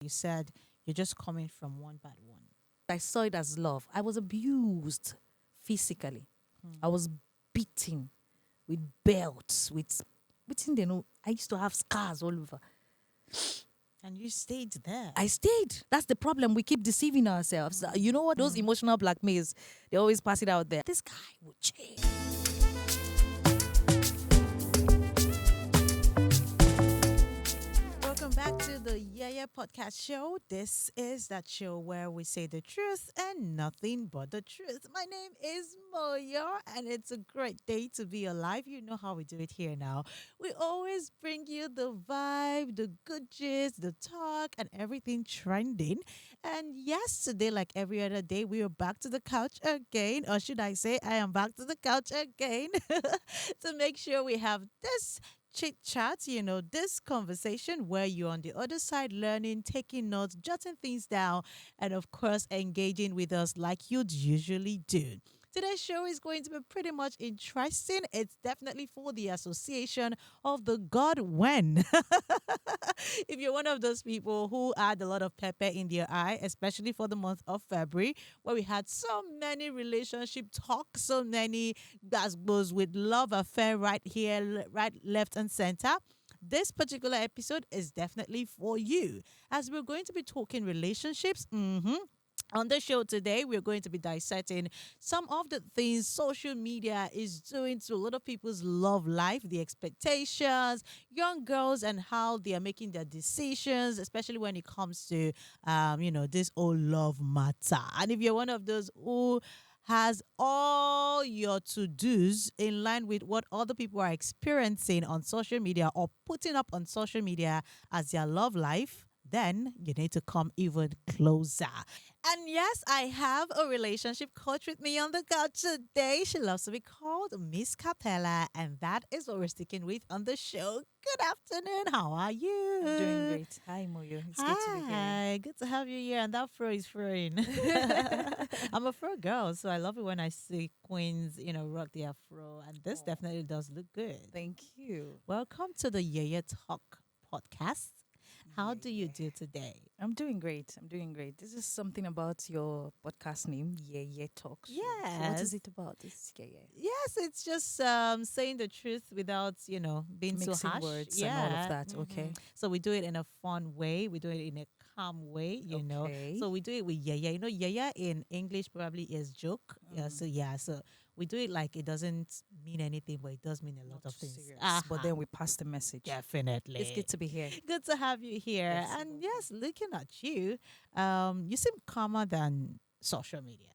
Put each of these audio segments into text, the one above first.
You said you're just coming from one bad one. I saw it as love. I was abused physically. I was beaten with belts, with I used to have scars all over. And you stayed there. I stayed. That's the problem. We keep deceiving ourselves. You know what? Those emotional blackmails, they always pass it out there. This guy would change. Welcome back to the Podcast show. This is that show where we say the truth and nothing but the truth. My name is Moya, and it's a great day to be alive. You know how we do it here now. We always bring you the vibe, the good gist, the talk, and everything trending. And yesterday, like every other day, we are back to the couch again. Or should I say, I am back to the couch again to make sure we have this chit chat, this conversation where you're on the other side learning, taking notes, jotting things down, and of course, engaging with us like you'd usually do. Today's show is going to be pretty much interesting. It's definitely for the association of the God when. If you're one of those people who had a lot of pepper in their eye, especially for the month of February, where we had so many relationship talks, so many goes with love affair right here, right, left, and center. This particular episode is definitely for you, as we're going to be talking relationships. On the show today, we're going to be dissecting some of the things social media is doing to a lot of people's love life, the expectations, young girls, and how they are making their decisions, especially when it comes to, this whole love matter. And if you're one of those who has all your to-dos in line with what other people are experiencing on social media or putting up on social media as their love life, then you need to come even closer. And yes, I have a relationship coach with me on the couch today. She loves to be called Miss Capella, and that is what we're sticking with on the show. Good afternoon. How are you? I'm doing great. Hi, Moyo. It's good to be here. Hi, good to have you here. And that fro is fraying. I'm a fro girl, so I love it when I see queens, rock their fro. And this definitely does look good. Thank you. Welcome to the YeYeTalk Podcast. How do you do today? I'm doing great. I'm doing great. This is something about your podcast name, YeYeTalk. So what is Yes. it about? This Yes, it's just saying the truth without, being so Mixing harsh. words and all of that. Okay. So we do it in a fun way. We do it in a calm way, Okay. So we do it with yaya. Yaya in English probably is joke. So we do it like it doesn't mean anything, but it does mean a lot Not of too things. serious. Uh-huh. But then we pass the message. Definitely. It's good to be here. Good to have you here. Yes, And welcome. yes, looking at you, you seem calmer than social media.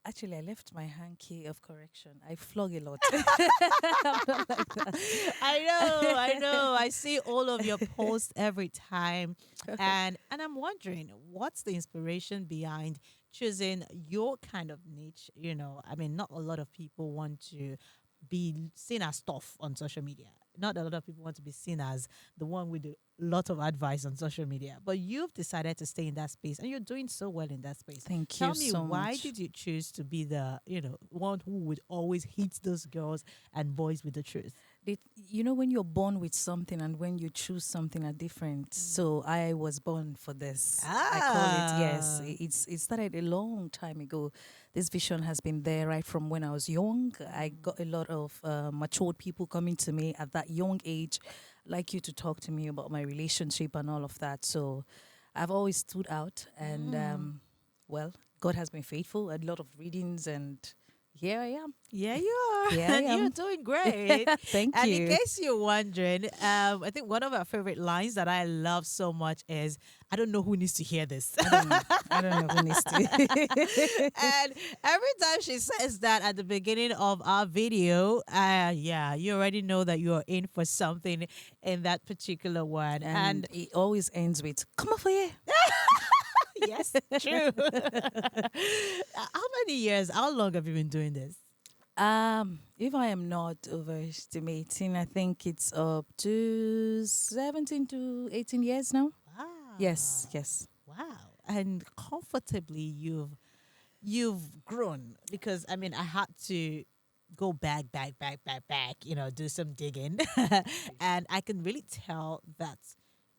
Actually, I left my hanky of correction. I flog a lot. I'm not like that. I know. I see all of your posts every time. And I'm wondering, what's the inspiration behind choosing your kind of niche? I mean, not a lot of people want to be seen as tough on social media. Not a lot of people want to be seen as the one with a lot of advice on social media. But you've decided to stay in that space and you're doing so well in that space. Thank Tell you me, so why much. did you choose to be the, one who would always hit those girls and boys with the truth? When you're born with something and when you choose something are different. So I was born for this. I call it, yes. It started a long time ago. This vision has been there right from when I was young. I got a lot of matured people coming to me at that young age, like you to talk to me about my relationship and all of that. So I've always stood out and, God has been faithful. A lot of readings and here I am. Yeah, you are. Yeah, I And you're am. doing great. Thank And you. in case you're wondering, I think one of our favorite lines that I love so much is, I don't know who needs to hear this. I don't know who needs to. And every time she says that at the beginning of our video, you already know that you're in for something in that particular one. And it always ends with, come on for you. Yes, true. How many years, how long have you been doing this? If I am not overestimating, I think it's up to 17 to 18 years now. Wow. Yes. Wow. And comfortably you've grown, because I mean I had to go back, do some digging. And I can really tell that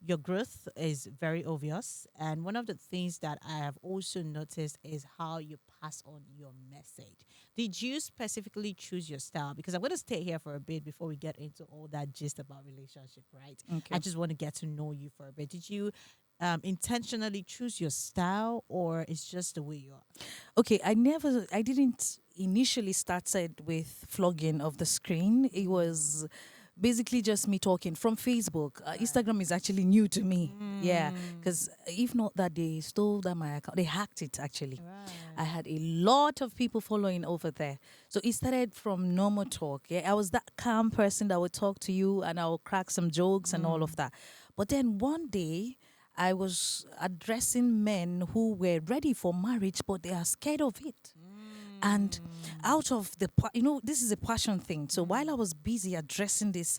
your growth is very obvious. And one of the things that I have also noticed is how you pass on your message. Did you specifically choose your style? Because I'm going to stay here for a bit before we get into all that gist about relationship, right? I Okay. just want to get to know you for a bit. Did you intentionally choose your style, or it's just the way you are? Okay, I didn't initially started with flogging of the screen. It was basically just me talking from Facebook. Right. Instagram is actually new to me. Yeah, Mm. because if not that they stole that my account, they hacked it actually. I Right. had a lot of people following over there. So it started from normal talk. Yeah, I was that calm person that would talk to you and I would crack some jokes and all Mm. of that. But then one day I was addressing men who were ready for marriage, but they are scared of it. And Mm. out of this is a passion thing. So while I was busy addressing this,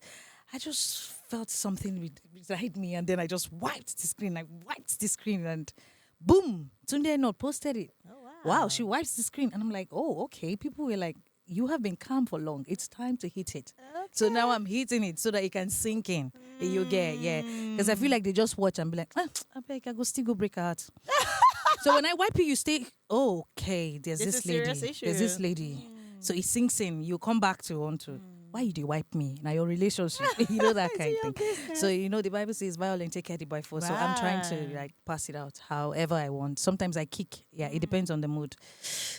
I just felt something beside me, and then I just wiped the screen. I wiped the screen, and boom, Tunde not posted it. Oh Wow, wow. she wipes the screen, and I'm like, oh, okay. People were like, you have been calm for long. It's time to hit it. So now Okay. I'm hitting it so that it can sink in. You get, yeah. Because I feel Mm. like they just watch and be like, I beg, I go still go break her heart. So when I wipe you, you stay, oh, okay, there's It's a this serious lady. There's issue. this lady. So it sinks in. You come back to on to, why you do wipe me? Now your relationship, that It's kind of your thing. So, business. the Bible says violent take care by force. So I'm trying to Right. like pass it out however I want. Sometimes I kick. Yeah, it depends on the mood.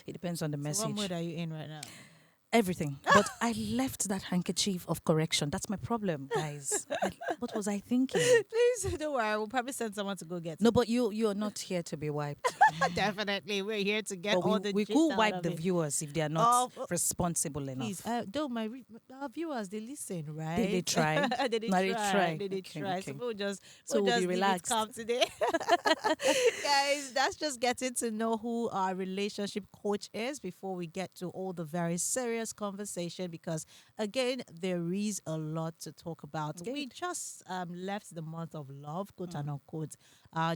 It depends on the So what message. mood are you in right now? Everything. But I left that handkerchief of correction. That's my problem, guys. What was I thinking? Please don't worry. We'll probably send someone to go get No, it. but you're not here to be wiped. Definitely. We're here to get But we all the we gist could out wipe of the it. viewers if they are not Oh, responsible please, enough. though our viewers they listen, They right? try. they did Now they try, try. they did Okay, try. So okay. we'll So we'll be just leave it relaxed. calm today, guys. That's just getting to know who our relationship coach is before we get to all the very serious conversation. Because again, there is a lot to talk about. We Indeed. just left the month of love, quote and Mm. unquote,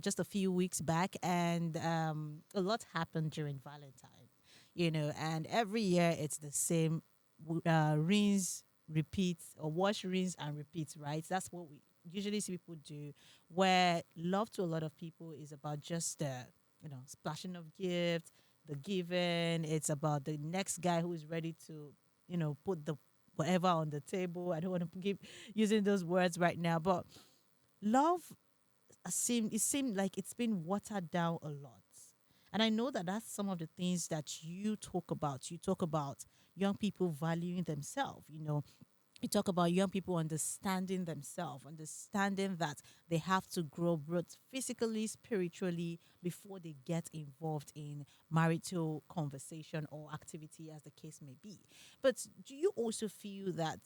just a few weeks back, and a lot happened during Valentine. And every year it's the same rinse, repeat, or wash, rinse, and repeat, right? That's what we usually see people do. Where love to a lot of people is about just splashing of gifts, the giving. It's about the next guy who is ready to, put the whatever on the table. I don't want to keep using those words right now, but love it seemed like it's been watered down a lot. And I know that that's some of the things that you talk about. You talk about young people valuing themselves. You talk about young people understanding themselves, understanding that they have to grow both physically, spiritually before they get involved in marital conversation or activity, as the case may be. But do you also feel that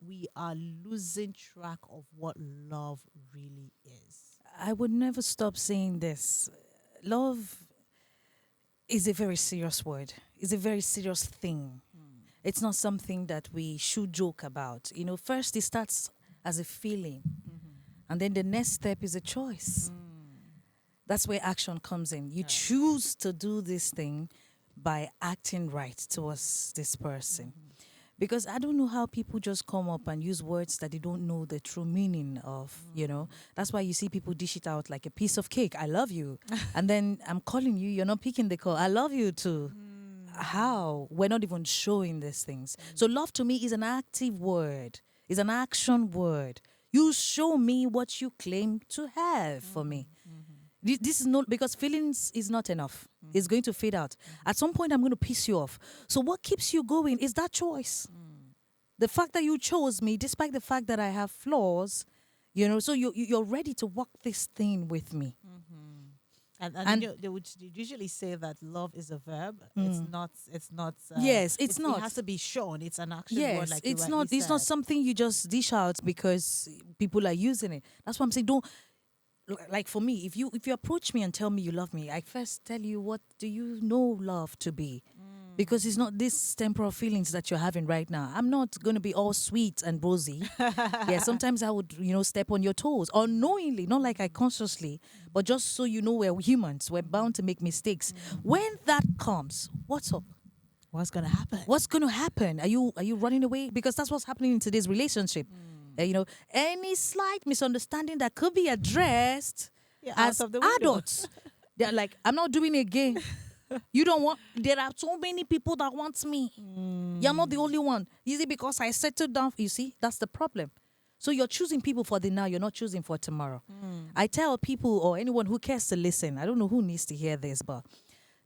we are losing track of what love really is? I would never stop saying this. Love is a very serious word. It's a very serious thing. It's not something that we should joke about. First it starts as a feeling, and then the next step is a choice. That's where action comes in. You choose to do this thing by acting right towards this person. Because I don't know how people just come up and use words that they don't know the true meaning of. That's why you see people dish it out like a piece of cake. I love you. And then I'm calling you, you're not picking the call. I love you too. How? We're not even showing these things. So love to me is an active word, is an action word. You show me what you claim to have for me. This is not because feelings is not enough. It's going to fade out. At some point, I'm going to piss you off. So what keeps you going is that choice. The fact that you chose me, despite the fact that I have flaws, so you're ready to walk this thing with me. And they would usually say that love is a verb. It's Mm. not. It's not. Yes, it's It not. has to be shown. It's an action word, Yes, like you it's rightly not. It's not said. something you just dish out because people are using it. That's why I'm saying don't. Like for me, if you approach me and tell me you love me, I first tell you what do you know love to be, because it's not these temporal feelings that you're having right now. I'm not going to be all sweet and rosy. Yeah, sometimes I would step on your toes unknowingly, not like I consciously, but just so you know we're humans, we're bound to make mistakes. When that comes, what's up? What's gonna happen? What's going to happen? Are you running away? Because that's what's happening in today's relationship. Any slight misunderstanding that could be addressed Yeah, out as of the window. adults. They're like, I'm not doing it again. You don't want, there are so many people that want me. You're not the only one. Is it because I settled down? You see, that's the problem. So you're choosing people for the now, you're not choosing for tomorrow. I tell people or anyone who cares to listen, I don't know who needs to hear this, but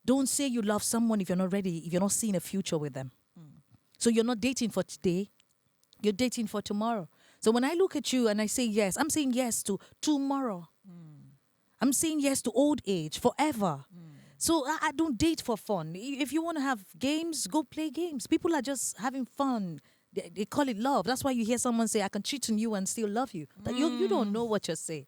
don't say you love someone if you're not ready, if you're not seeing a future with them. So you're not dating for today, you're dating for tomorrow. So when I look at you and I say yes, I'm saying yes to tomorrow. I'm saying yes to old age, forever. So I don't date for fun. If you want to have games, go play games. People are just having fun. They call it love. That's why you hear someone say, I can cheat on you and still love you. That you don't know what you're saying.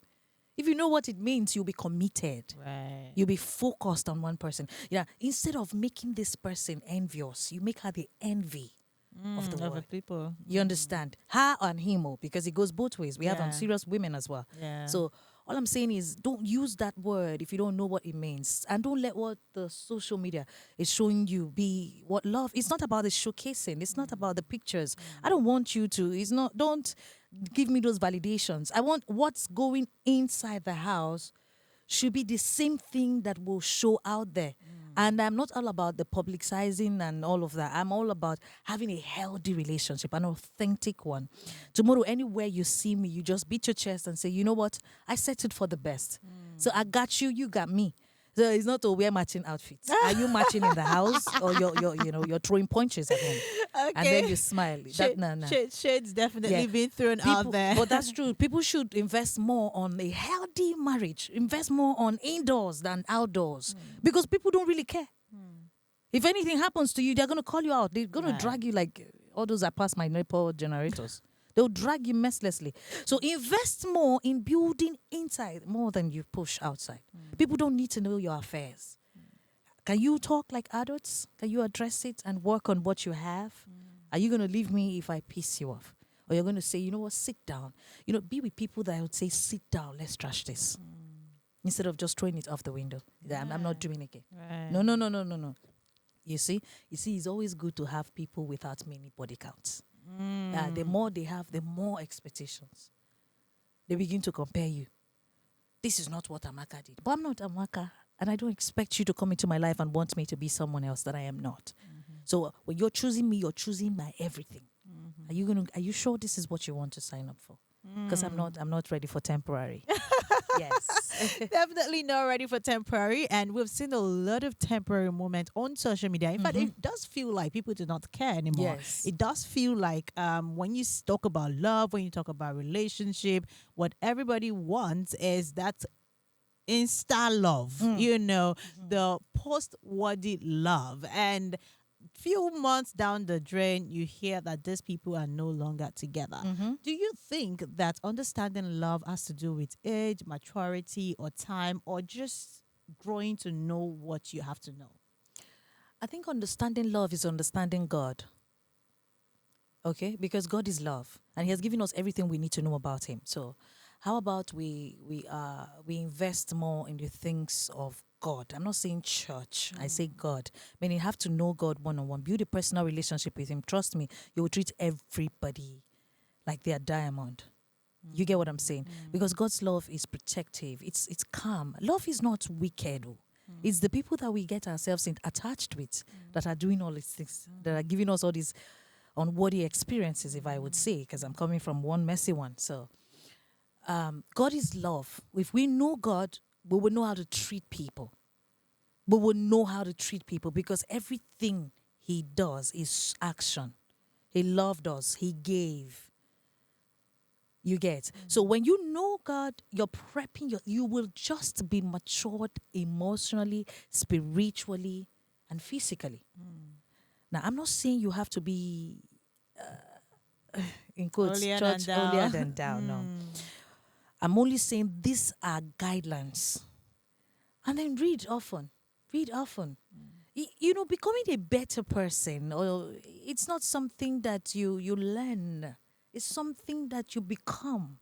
If you know what it means, you'll be committed. Right. You'll be focused on one person. Yeah. Instead of making this person envious, you make her the envy of the world. People. You understand? Her and him, because it goes both ways. We have Yeah. serious women as well. Yeah. So all I'm saying is don't use that word if you don't know what it means. And don't let what the social media is showing you be what love. It's not about the showcasing. It's not about the pictures. I don't want you to. Don't give me those validations. I want what's going inside the house should be the same thing that will show out there. And I'm not all about the publicizing and all of that. I'm all about having a healthy relationship, an authentic one. Tomorrow, anywhere you see me, you just beat your chest and say, you know what? I settled for the best. So I got you, you got me. So it's not to wear matching outfits. Are you matching in the house or you're throwing punches at home? Okay. And then you smile. Shades definitely Yeah. being thrown out there. But that's true. People should invest more on a healthy marriage. Invest more on indoors than outdoors. Because people don't really care. If anything happens to you, they're going to call you out. They're going to drag you like all those that pass my neighbor generators. They'll drag you mercilessly. So invest more in building inside more than you push outside. People don't need to know your affairs. Can you talk like adults? Can you address it and work on what you have? Are you going to leave me if I piss you off? Or you're going to say, you know what, sit down. Be with people that would say, sit down, let's trash this. Instead of just throwing it off the window. I'm not doing it again. Right. No. You see, it's always good to have people without many body counts. The more they have, the more expectations. They begin to compare you. This is not what Amaka did. But I'm not Amaka. And I don't expect you to come into my life and want me to be someone else that I am not. So when you're choosing me, you're choosing my everything. Are you sure this is what you want to sign up for? Because I'm not ready for temporary. Yes. Definitely not ready for temporary. And we've seen a lot of temporary moments on social media. In fact, it does feel like people do not care anymore. Yes. It does feel like when you talk about love, when you talk about relationship, what everybody wants is that Insta love, the post-worthy love. And few months down the drain, you hear that these people are no longer together. Do you think that understanding love has to do with age, maturity, or time, or just growing to know what you have to know? I think understanding love is understanding God. Okay? Because God is love. And He has given us everything we need to know about Him. So how about we invest more in the things of God? I'm not saying church. I say God. I mean, you have to know God one-on-one. Build a personal relationship with Him. Trust me, you will treat everybody like they are diamond. You get what I'm saying? Because God's love is protective. It's calm. Love is not wicked. It's the people that we get ourselves attached with that are doing all these things, that are giving us all these unworthy experiences, if I would say, because I'm coming from one messy one. So God is love. If we know God, we will know how to treat people. We will know how to treat people because everything He does is action. He loved us. He gave. You get? So when you know God, you're prepping, you will just be matured emotionally, spiritually, and physically. Now, I'm not saying you have to be, in quotes, Holier church than thou. holier than thou. No. I'm only saying these are guidelines. And then read often. Read often. Becoming a better person, or it's not something that you learn. It's something that you become.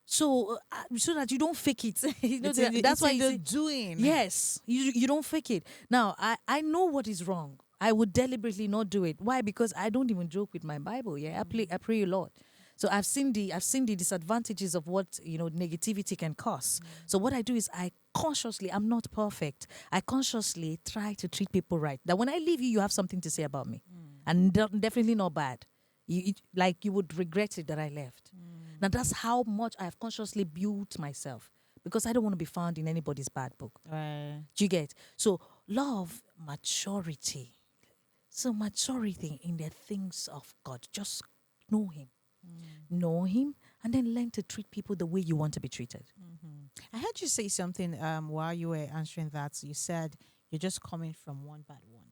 So that you don't fake it. That's why you're doing. Yes, you don't fake it. Now, I know what is wrong. I would deliberately not do it. Why? Because I don't even joke with my Bible. Yeah, I pray a lot. So I've seen the disadvantages of what negativity can cause. So what I do is I'm not perfect. I consciously try to treat people right. That when I leave you, you have something to say about me, and definitely not bad. Like you would regret it that I left. Now that's how much I have consciously built myself because I don't want to be found in anybody's bad book. Right. Do you get? So love, maturity. So maturity in the things of God. Just know Him. Know Him and then learn to treat people the way you want to be treated. I heard you say something while you were answering that. You said you're just coming from one bad one.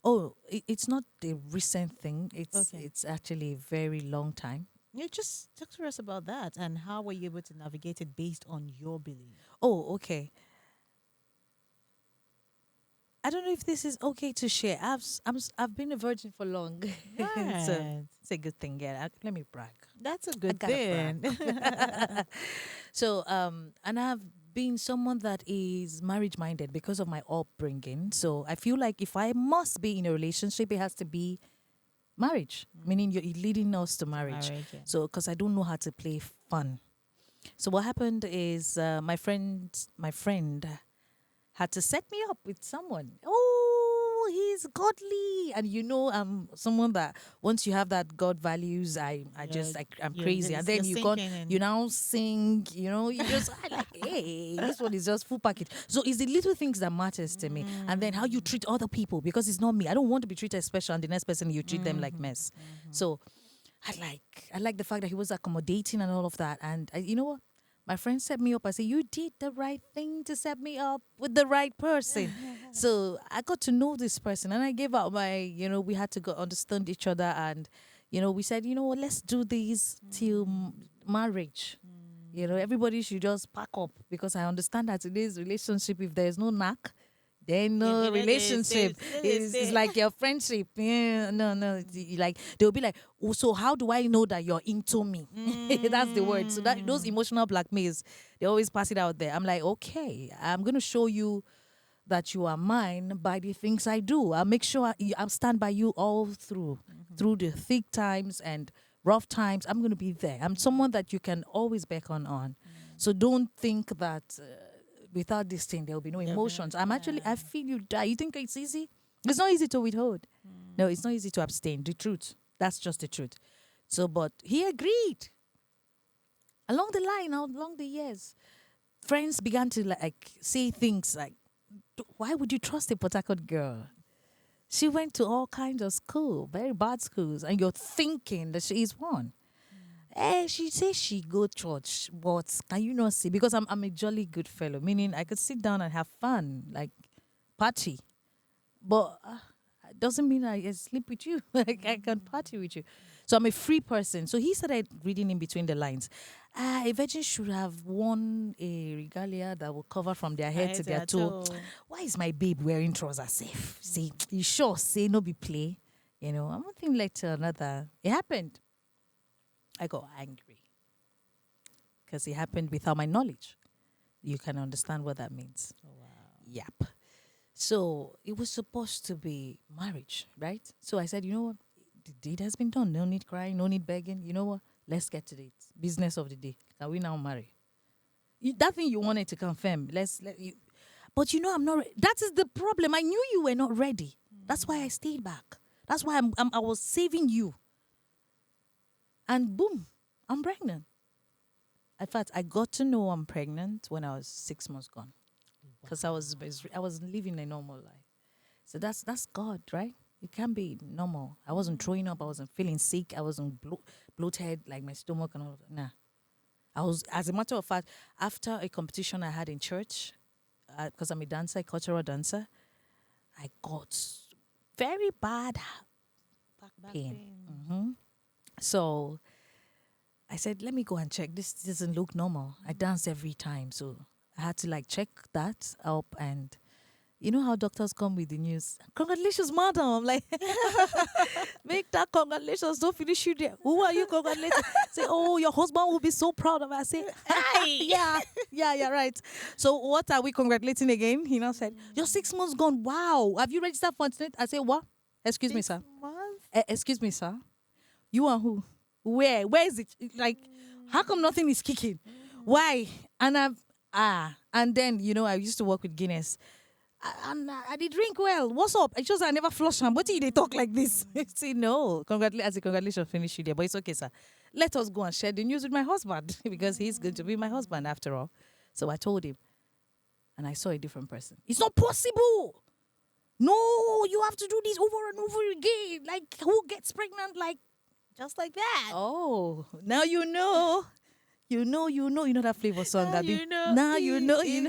Oh, it's not a recent thing. Okay. It's actually a very long time. Yeah, just talk to us about that and how were you able to navigate it based on your belief? Oh, okay. I don't know if this is okay to share. I've been a virgin for long, so Right. it's a good thing. Yeah, let me brag. That's a good gotta thing. So, and I've been someone that is marriage minded because of my upbringing. So I feel like if I must be in a relationship, it has to be marriage, meaning you're leading us to marriage. Marriage, yeah. So, because I don't know how to play fun. So what happened is my friend had to set me up with someone. Oh, he's godly, and someone that once you have that God values, I'm crazy, and then you now sing, you just I like, hey, this one is just full package. So it's the little things that matters to me, and then how you treat other people because it's not me. I don't want to be treated special, and the next person you treat them like mess. So I like the fact that he was accommodating and all of that, and you know what? My friend set me up. I said, you did the right thing to set me up with the right person. So I got to know this person and I gave out we had to go understand each other. And, we said, what, let's do this till marriage. Everybody should just pack up because I understand that today's relationship, if there's no knack, then no relationship is like your friendship. Yeah, no. Like they'll be like, oh, so how do I know that you're into me? That's the word. So that those emotional blackmails, they always pass it out there. I'm like, okay, I'm gonna show you that you are mine by the things I do. I'll make sure I'll stand by you all through the thick times and rough times. I'm gonna be there. I'm someone that you can always beckon on. So don't think that. Without this thing, there will be no emotions. I feel you die. You think it's easy? It's not easy to withhold. No, it's not easy to abstain. The truth. That's just the truth. So, but he agreed. Along the line, along the years, friends began to like say things like, why would you trust a Port Harcourt girl? She went to all kinds of school, very bad schools, and you're thinking that she is one. She says she go church, but can you not see? Because I'm a jolly good fellow, meaning I could sit down and have fun, like party. But doesn't mean I sleep with you. Like I can party with you. So I'm a free person. So he started reading in between the lines. A virgin should have worn a regalia that will cover from their head to their toe. Why is my babe wearing trousers safe? See, you sure say no be play? And one thing led to another. It happened. I got angry because it happened without my knowledge. You can understand what that means. Oh, wow. Yep. So it was supposed to be marriage, right? So I said, you know what? The deed has been done. No need crying, no need begging. You know what? Let's get to it. Business of the day. Can we now marry? That thing you wanted to confirm. But I'm not. That is the problem. I knew you were not ready. That's why I stayed back. That's why I was saving you. And boom, I'm pregnant. In fact, I got to know I'm pregnant when I was 6 months gone, because I was living a normal life. So that's God, right? It can't be normal. I wasn't throwing up. I wasn't feeling sick. I wasn't bloated like my stomach and all of that. Nah, I was. As a matter of fact, after a competition I had in church, because I'm a dancer, a cultural dancer, I got very bad back pain. Mm-hmm. So I said, let me go and check. This doesn't look normal. I dance every time. So I had to check that up. And you know how doctors come with the news? Congratulations, madam. I'm like, make that congratulations. Don't finish you there. Who are you congratulating? Say, oh, your husband will be so proud of us. I say, yeah, right. So what are we congratulating again? He now said, you're 6 months gone. Wow. Have you registered for it? I say, what? Excuse me, sir. Months? Excuse me, sir. You are who? Where is it? Like, how come nothing is kicking? Why? And and then I used to work with Guinness. And I did drink well. What's up? It's just I never flush them. What do they talk like this? Say no. Congratulations, finish you there. But it's okay, sir. Let us go and share the news with my husband because he's going to be my husband after all. So I told him, and I saw a different person. It's not possible. No, you have to do this over and over again. Like, who gets pregnant like Just like that. Oh, now you know. You know that flavor song Now that you know, now you know, you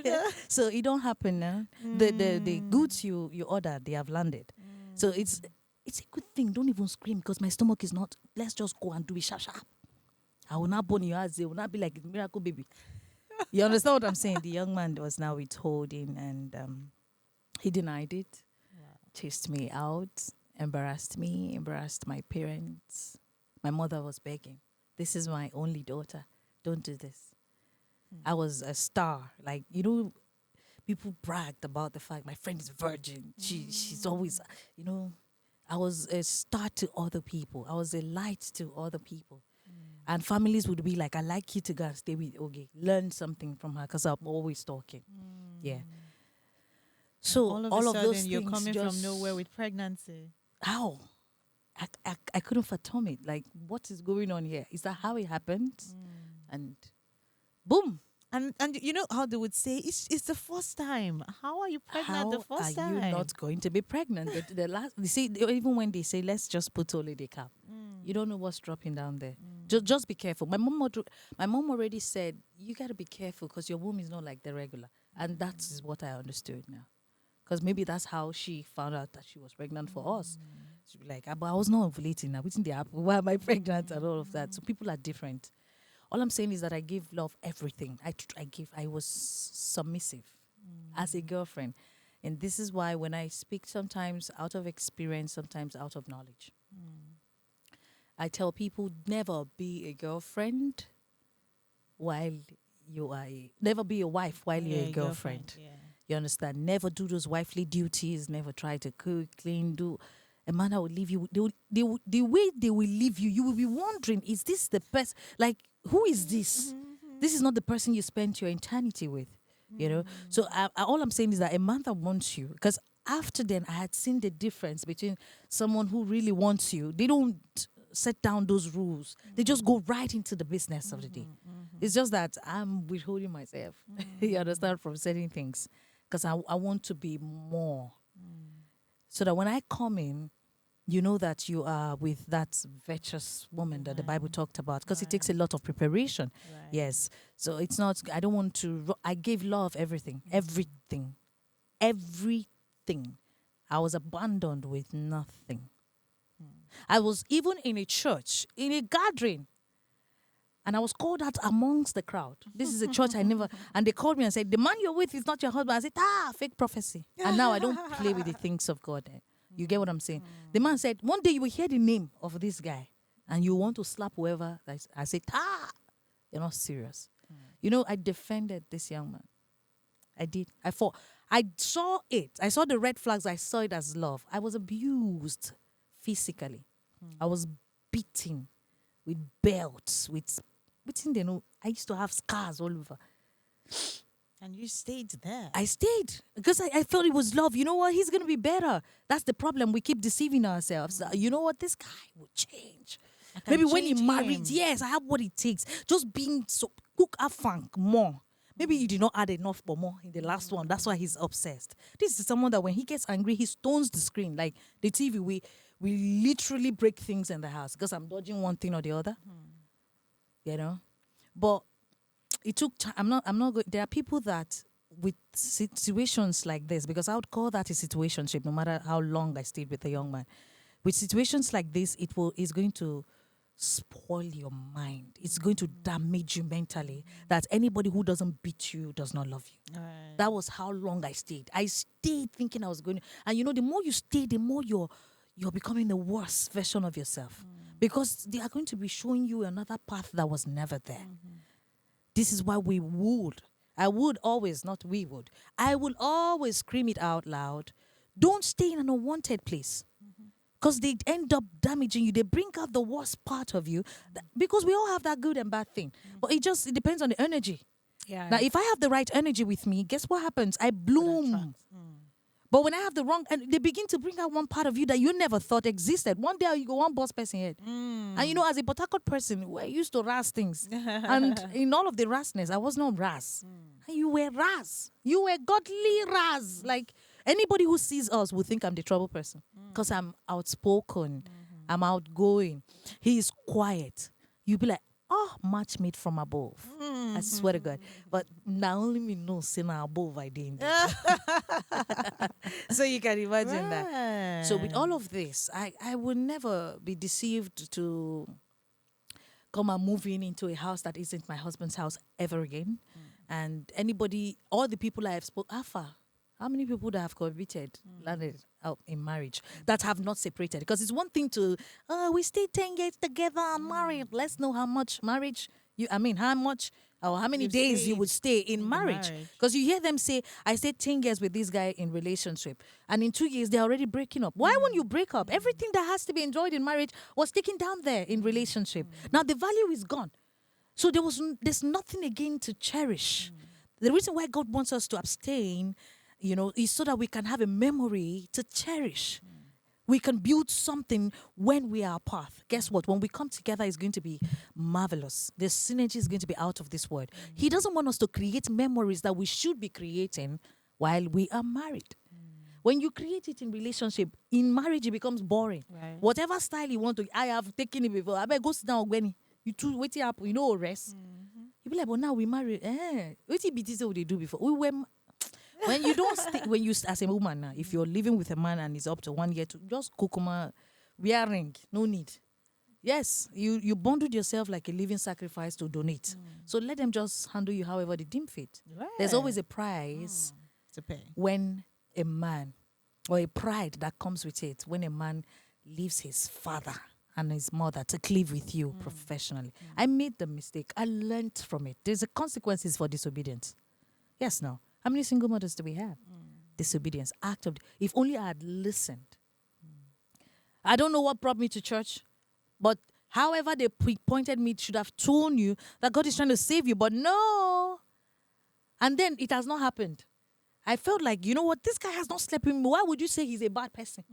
know. So it don't happen now. The goods you order, they have landed. So it's a good thing. Don't even scream because my stomach is not. Let's just go and do it sharp sharp. I will not burn your ass. It will not be like a miracle baby. You understand what I'm saying? The young man was now withholding and he denied it, chased me out, embarrassed me, embarrassed my parents. My mother was begging. This is my only daughter. Don't do this. I was a star. Like, people bragged about the fact my friend is virgin. She's always, I was a star to other people. I was a light to other people. And families would be like, I like you to go and stay with Oge. Learn something from her because I'm always talking. Yeah. So all of a those sudden, you're things coming from just- nowhere with pregnancy. How? I couldn't fathom it. Like, what is going on here? Is that how it happened? And boom. And you know how they would say it's the first time. How are you pregnant How the first are time? you not going to be pregnant? The last, you see, even when they say let's just put only the cap, you don't know what's dropping down there. Just be careful. My mom already said you got to be careful because your womb is not like the regular, and that is what I understood now. Because maybe that's how she found out that she was pregnant for us. She'd be like, but I was not ovulating now. What's in the apple? Why am I pregnant? And all of that. So people are different. All I'm saying is that I give love everything. I was submissive as a girlfriend. And this is why when I speak sometimes out of experience, sometimes out of knowledge, I tell people never be a girlfriend while you are never be a wife while you're a girlfriend. Yeah. You understand? Never do those wifely duties. Never try to cook, clean, do. A man that will leave you. The way they will leave you, you will be wondering, is this the best? Like, who is this? This is not the person you spent your eternity with. So all I'm saying is that a man that wants you, because after then I had seen the difference between someone who really wants you. They don't set down those rules. They just go right into the business of the day. It's just that I'm withholding myself. You understand, from certain things, because I want to be more. So that when I come in, you know that you are with that virtuous woman that the Bible talked about, because it takes a lot of preparation. Right. Yes. So it's not, I don't want to, I gave love everything. Everything. I was abandoned with nothing. I was even in a church, in a gathering, and I was called out amongst the crowd. This is a church I never, and they called me and said, the man you're with is not your husband. I said, fake prophecy. And now I don't play with the things of God. You get what I'm saying? The man said, one day you will hear the name of this guy and you want to slap whoever. I said, you're not serious. I defended this young man. I did. I fought. I saw it. I saw the red flags. I saw it as love. I was abused physically. I was beaten with belts, with I used to have scars all over. And you stayed there. I stayed because I felt it was love. You know what? He's going to be better. That's the problem. We keep deceiving ourselves. You know what? This guy will change. Maybe when he change married, him. yes, I have what it takes. Just being so cook a funk more. Maybe you did not add enough but more in the last one. That's why he's obsessed. This is someone that when he gets angry, he stones the screen. Like the TV, we literally break things in the house because I'm dodging one thing or the other. But it took time. I'm not good. There are people that with situations like this, because I would call that a situationship, no matter how long I stayed with a young man. With situations like this, is going to spoil your mind. It's going to damage you mentally. That anybody who doesn't beat you does not love you. Right. That was how long I stayed. I stayed thinking I was going to, and the more you stay, the more you're becoming the worst version of yourself. Because they are going to be showing you another path that was never there. This is why I would always scream it out loud. Don't stay in an unwanted place. because they end up damaging you. They bring out the worst part of you because we all have that good and bad thing. But it depends on the energy. Yeah. Now, if I have the right energy with me, guess what happens? I Would bloom. attract. But when I have the wrong, and they begin to bring out one part of you that you never thought existed. One day you go one boss person head. And you know, as a Botakot person, we used to ras things. And in all of the rasness, I was not ras. And you were ras. You were godly ras. Like anybody who sees us would think I'm the trouble person. Because I'm outspoken. I'm outgoing. He is quiet. You'd be like, oh, match made from above. I swear to God. But now only me know say now above I didn't. So you can imagine that. So with all of this, I would never be deceived to come and move in into a house that isn't my husband's house ever again. And anybody, all the people I have spoken, how many people that have cohabited, landed out in marriage, that have not separated? Because it's one thing to, we stayed 10 years together and married. Let's know how much marriage, how much or how many You've days you stayed would stay in in the marriage. marriage. Because you hear them say, I stayed 10 years with this guy in relationship. And in 2 years, they're already breaking up. Why won't you break up? Everything that has to be enjoyed in marriage was taken down there in relationship. Now the value is gone. So there's nothing again to cherish. The reason why God wants us to abstain, is so that we can have a memory to cherish. We can build something when we are apart. Guess what? When we come together, it's going to be marvelous. The synergy is going to be out of this world. He doesn't want us to create memories that we should be creating while we are married. When you create it in relationship, in marriage, it becomes boring. Right. Whatever style you want to, I have taken it before. I better go sit down, Gwenny. You two, wait up, rest. You be like, but now we married. What be this what they do before? We were. When you don't stay, as a woman now, if you're living with a man and it's up to 1 year, to just kukuma, wear ring, no need. Yes, you bonded yourself like a living sacrifice to donate. So let them just handle you however they deem fit. Right. There's always a price to pay. when a man, or a pride that comes with it, when a man leaves his father and his mother to live with you professionally. I made the mistake. I learned from it. There's a consequences for disobedience. Yes, no. How many single mothers do we have? Disobedience, act of. If only I had listened. I don't know what brought me to church, but however they pointed me, should have told you that God is trying to save you, but no. And then it has not happened. I felt like, you know what, this guy has not slept with me. Why would you say he's a bad person?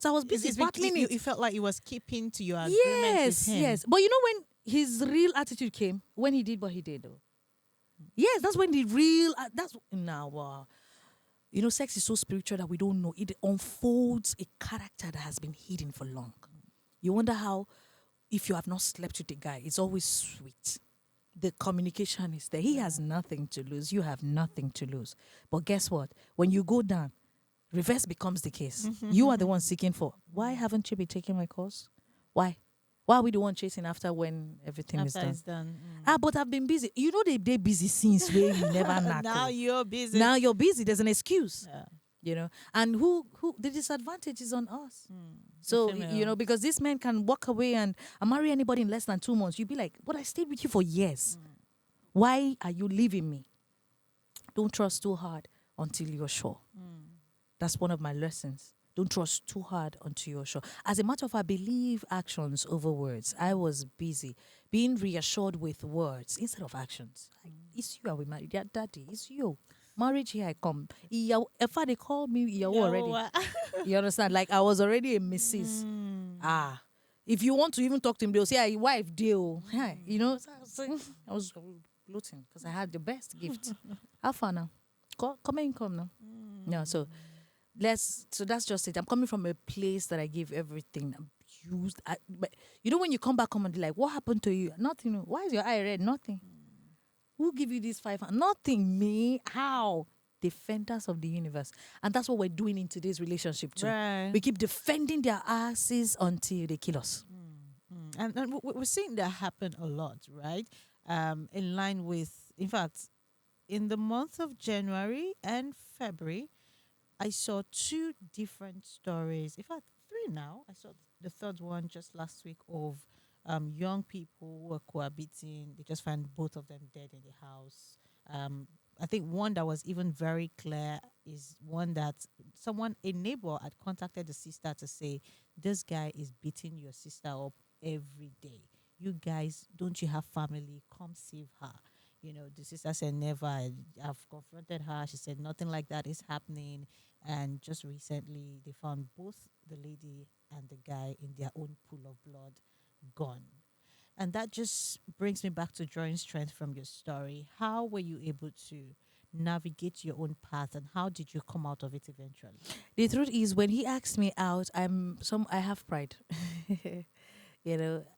So I was busy battling it. You felt like he was keeping to your agreement Yes, with him. yes. But you know when his real attitude came? When he did what he did, though. Yes, that's when the real, sex is so spiritual that we don't know. It unfolds a character that has been hidden for long. You wonder how, if you have not slept with a guy, it's always sweet. The communication is there. He has nothing to lose. You have nothing to lose. But guess what? When you go down, reverse becomes the case. You are the one seeking for. Why haven't you been taking my calls? Why? Why are we the one chasing after when everything is After done? it's done. But I've been busy. You know they busy since where you never knock. Now you're busy. Now you're busy. There's an excuse. Yeah. And who the disadvantage is on us. So, female. because this man can walk away and marry anybody in less than 2 months. You'd be like, but I stayed with you for years. Why are you leaving me? Don't trust too hard until you're sure. That's one of my lessons. Don't trust too hard until you're sure. As a matter of fact, believe actions over words. I was busy being reassured with words instead of actions. It's you, are we married? Yeah, daddy, it's you. Marriage, here I come. If they called me Iyawo already. You understand? Like I was already a Mrs. If you want to even talk to him, they'll say, your wife, deal. So I was bloating because I had the best gift. How far now? Come now. No, so that's just it. I'm coming from a place that I give everything. But when you come back home and be like, what happened to you? Nothing. Why is your eye red? Nothing. Who give you this 500? Nothing. Me. How? Defenders of the universe. And that's what we're doing in today's relationship too. Right. We keep defending their asses until they kill us. And we're seeing that happen a lot, right? In line with, in fact, in the month of January and February, I saw 2 different stories. In fact, 3 now. I saw the third one just last week of young people who were cohabiting. They just found both of them dead in the house. I think one that was even very clear, is one that a neighbor had contacted the sister to say, this guy is beating your sister up every day. You guys, don't you have family? Come save her. The sister said, never. I've confronted her. She said, nothing like that is happening. And just recently, they found both the lady and the guy in their own pool of blood gone. And that just brings me back to drawing strength from your story. How were you able to navigate your own path, and how did you come out of it eventually? The truth is, when he asked me out, I have pride.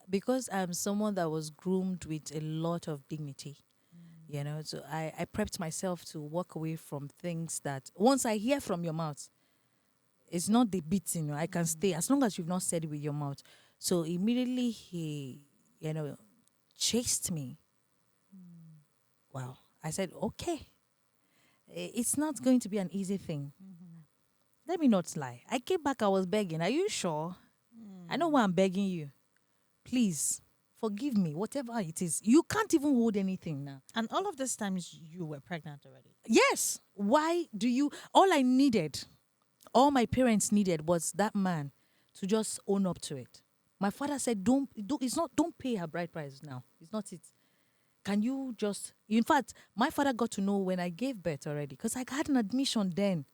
Because I'm someone that was groomed with a lot of dignity. So I prepped myself to walk away from things that once I hear from your mouth, it's not the beating. I can stay as long as you've not said it with your mouth. So immediately he, chased me. Wow. I said, okay, it's not going to be an easy thing. Let me not lie. I came back, I was begging. Are you sure? I know why I'm begging you. Please, forgive me, whatever it is. You can't even hold anything now. And all of this times you were pregnant already. Yes. Why do you? All my parents needed was that man to just own up to it. My father said, don't pay her bride price now. It's not it. Can you just, in fact, my father got to know when I gave birth already because I had an admission then.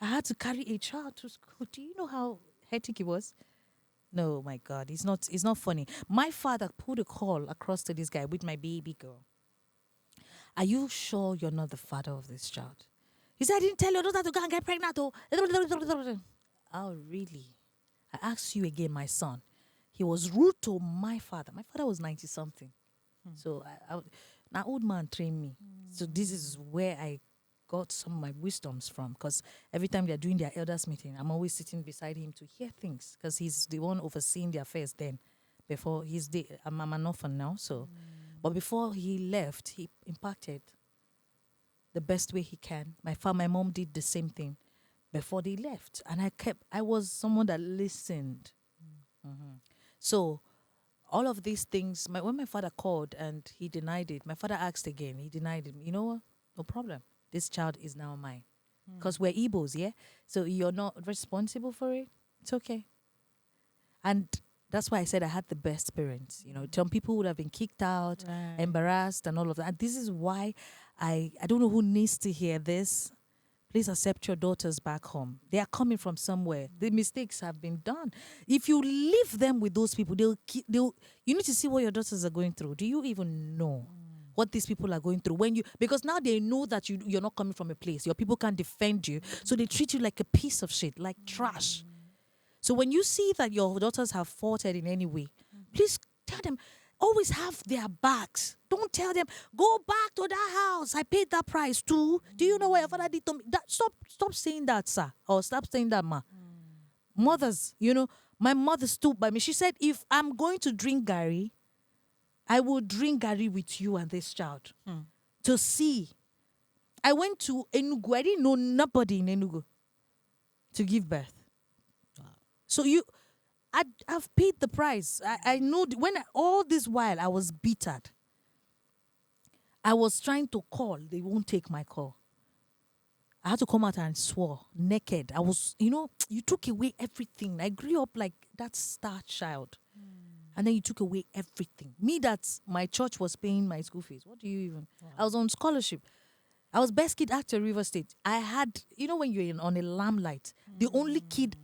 I had to carry a child to school. Do you know how hectic it was? No, my God, it's not funny. My father put a call across to this guy with my baby girl. Are you sure you're not the father of this child? He said, I didn't tell your daughter to go and get pregnant. Oh, oh really? I asked you again, my son. He was rude to my father. My father was 90-something. So an old man trained me. So this is where I got some of my wisdoms from, because every time they're doing their elders meeting, I'm always sitting beside him to hear things, because he's the one overseeing their affairs then. Before I'm an orphan now, so but before he left, he impacted the best way he can. My mom did the same thing before they left, and I was someone that listened. So all of these things, when my father called and he denied it, my father asked again, he denied it. You know what? No problem. This child is now mine. Because we're Igbos, yeah? So you're not responsible for it. It's okay. And that's why I said I had the best parents. Some people would have been kicked out, embarrassed, and all of that. And this is why I don't know who needs to hear this. Please accept your daughters back home. They are coming from somewhere. The mistakes have been done. If you leave them with those people, you need to see what your daughters are going through. Do you even know what these people are going through? Because now they know that you're not coming from a place. Your people can't defend you. So they treat you like a piece of shit, like trash. So when you see that your daughters have faltered in any way, please tell them, always have their backs. Don't tell them, go back to that house. I paid that price too. Do you know what your father did to me? Stop saying that, sir. Or stop saying that, ma. Mothers, my mother stood by me. She said, if I'm going to drink Gary, I will drink Gary with you and this child. To see. I went to Enugu. I didn't know nobody in Enugu to give birth. Wow. So I've paid the price. I know all this while I was bittered. I was trying to call. They won't take my call. I had to come out and swore naked. I was, you took away everything. I grew up like that star child. And then you took away everything. Me, that my church was paying my school fees. What do you even? Wow. I was on scholarship. I was best kid actor, River State. I had, when you're on a limelight, the only kid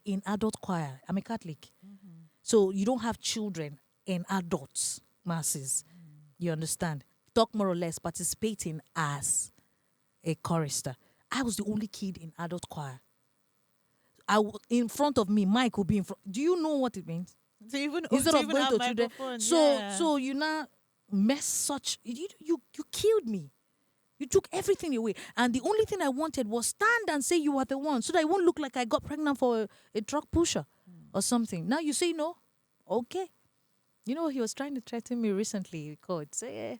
in adult choir. I'm a Catholic. So you don't have children in adults masses. You understand? Talk more or less participating as a chorister. I was the only kid in adult choir. In front of me, Mike will be in front. Do you know what it means? Instead of going to children. So you now mess such. You killed me. You took everything away. And the only thing I wanted was stand and say you are the one, so that it won't look like I got pregnant for a drug pusher or something. Now you say no? Okay. He was trying to threaten me recently. He called. Say,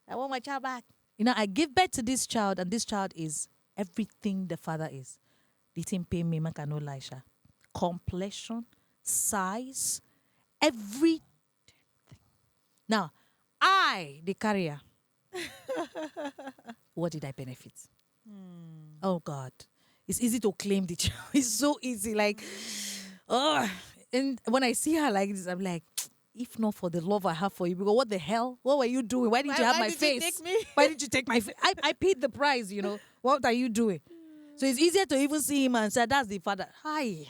I want my child back. I give birth to this child, and this child is everything the father is. Didn't pay me, make no lie. Complexion, size, everything. Now, I, the carrier, what did I benefit? oh God, it's easy to claim the child. It's so easy. Like, oh, and when I see her like this, I'm like, if not for the love I have for you, because what the hell? What were you doing? Why didn't you have Why my did you face? take me? Why did you take my face? I paid the price, you know. What are you doing? So it's easier to even see him and say, that's the father. Hi.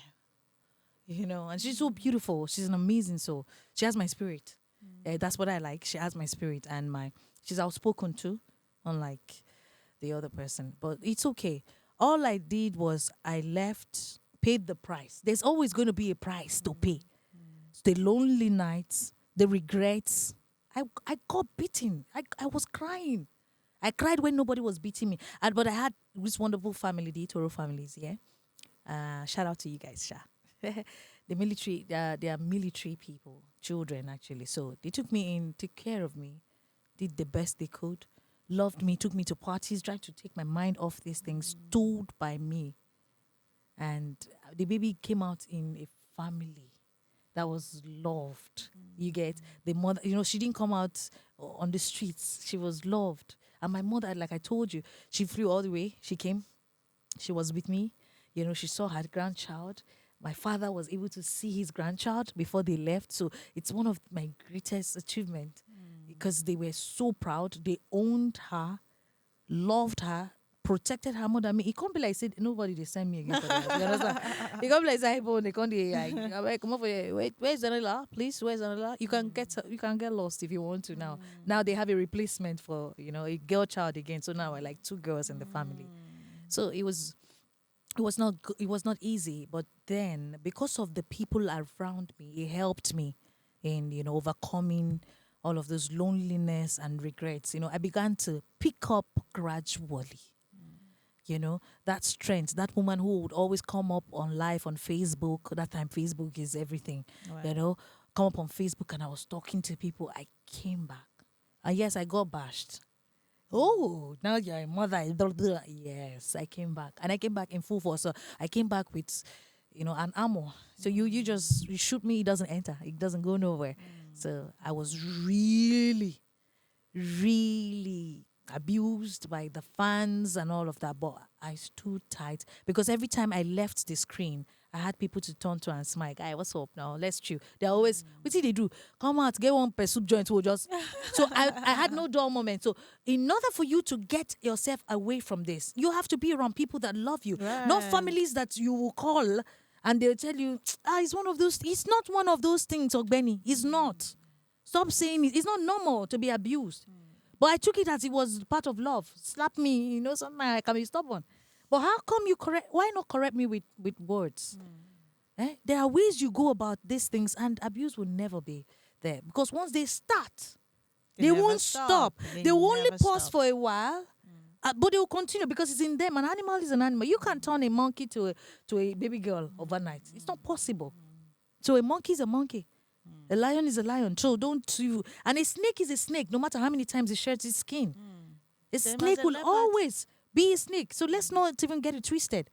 You know, and she's so beautiful. She's an amazing soul. She has my spirit. That's what I like. She has my spirit and she's outspoken too, unlike the other person. But it's okay. All I did was I left, paid the price. There's always going to be a price to pay. The lonely nights, the regrets. I got beaten. I was crying. I cried when nobody was beating me. But I had this wonderful family, the Itoro families, yeah. Shout out to you guys, Sha. The military, they are military people, children actually. So they took me in, took care of me, did the best they could, loved me, took me to parties, tried to take my mind off these things, stood by me. And the baby came out in a family that was loved. You get the mother, you know, she didn't come out on the streets. She was loved. And my mother, like I told you, she flew all the way. She came. She was with me. You know, she saw her grandchild. My father was able to see his grandchild before they left. So it's one of my greatest achievements because they were so proud. They owned her, loved her, protected her more than me. It can't be like said nobody they send me again for that. You understand? It can't be like say they can't come over here. Wait, where's Zanella? Please, where's Zanella? You can get lost if you want to now. Now they have a replacement for, you know, a girl child again. So now we're like two girls in the family. So it was it was not easy, but then because of the people around me, it helped me in, you know, overcoming all of those loneliness and regrets. You know, I began to pick up gradually. You know, that strength, that woman who would always come up on live on Facebook. That time Facebook is everything. Wow. You know, come up on Facebook and I was talking to people. I came back. And yes, I got bashed. Oh, now you're a mother. Blah, blah. Yes, I came back. And I came back in full force. So I came back with, you know, an ammo. So you just you shoot me, it doesn't enter. It doesn't go nowhere. So I was really, really abused by the fans and all of that. But I stood tight because every time I left the screen, I had people to turn to and smile. Guy, what's up now? Let's chill. They're always, what did they do? Come out, get one per soup joint. We'll just. So I had no dull moment. So in order for you to get yourself away from this, you have to be around people that love you, not Right. families that you will call and they'll tell you, it's one of those. It's not one of those things, Ogbeni. It's not. Stop saying it. It's not normal to be abused. But I took it as it was part of love. Slap me, you know, something I can be stubborn. But how come you correct? Why not correct me with words? There are ways you go about these things, and abuse will never be there because once they start, they never won't stop. They will only never pause stop. for a while, but they will continue because it's in them. An animal is an animal. You can't turn a monkey to a baby girl overnight. It's not possible. So a monkey is a monkey. A lion is a lion. So don't you. And a snake is a snake. No matter how many times it sheds its skin, a Same as snake a will leopard. always be a snake. So let's not even get it twisted.